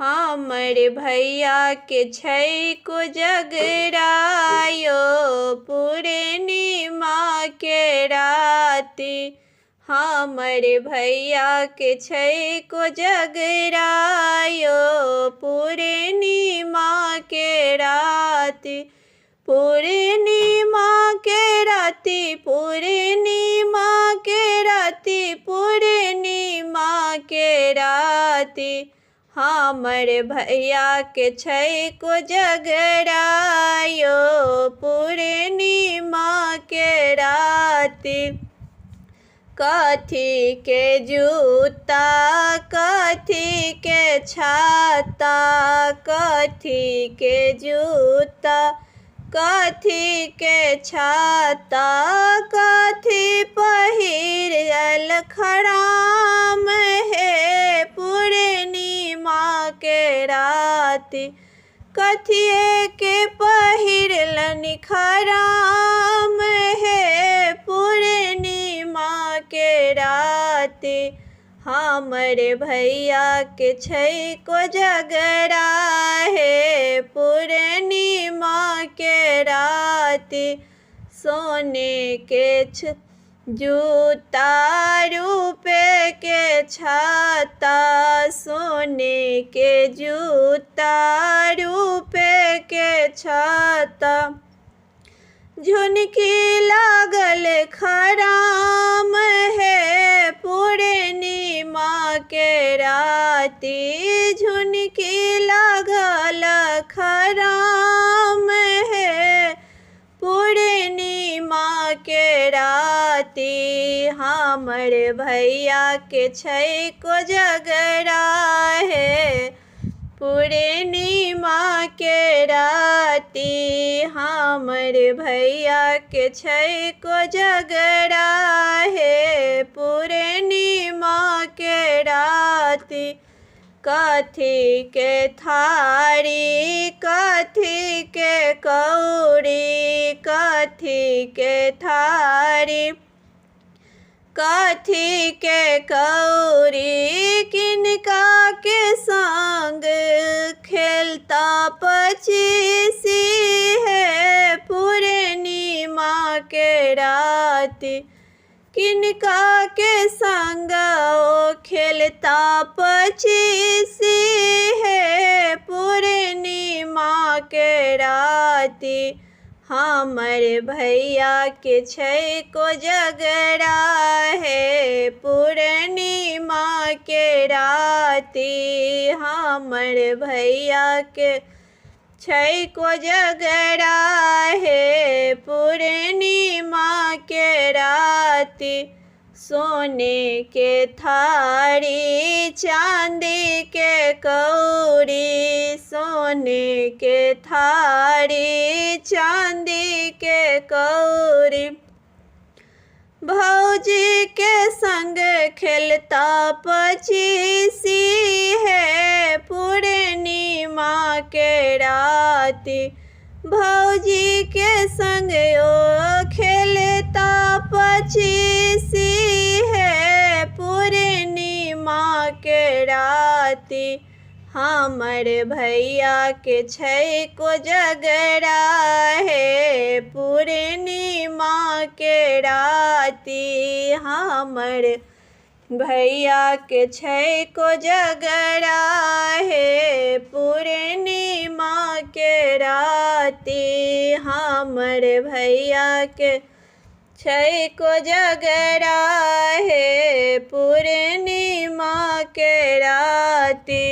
हमर भैया के छै कोजगरायो पूर्णिमा के राति। हमर भैया के छै कोजगरायो पूर्णिमा के राति। पूर्णिमा के राति, पूर्णिमा के राति, पूर्णिमा के राति। हमर भैया के छै कोजगरायो पूर्णिमा के राति। कथी के जूता, कथी के छाता, कथी के जूता, कथी के छाता, कथी पहिरल खराम हे पूर्णिमा के राति। कथिए के पहिरलन खराम हे पूर्णिमा के राति। हमर भैया के छै कोजगरा हे पूर्णिमा के राति। सोने के जूता, रुपए के छाता, सोने के जूता, रुपए के छाता। झुनकी लागल खराम है पूर्णिमा के राति। झुनकी लागल खराम है पूर्णिमा के राति। हमर भैया के छै कोजगरा है पूर्णिमा के राति। हमर भैया के छै कोजगरा है पूर्णिमा के राति। कथी के थारी, कथी के कौड़ी, कथी के थारी, कथी के कौड़ी, किनका के संग खेलता पचीसी है पूर्णिमा के राति। किनका के संग ओ खेलता पचीसी है पूर्णिमा के राति। हमर भैया के छै कोजगरा है पूर्णिमा के राति। हमर भैया के छै कोजगरा है पूर्णिमा के राति। सोने के थारी, चांदी के कौड़ी, सोने के थारी, चांदी के कौड़ी। भौजी के संग खेलता पचीसी है पूर्णिमा के राति। भौजी के संग ओ खेलता पचीसी है पूर्णिमा के राति। हमर भैया के छै कोजगरा है पूर्णिमा के राति। हमर भैया के छै कोजगरा है पूर्णिमा के राति। हमर भैया के छै कोजगरा है पूर्णिमा के राति।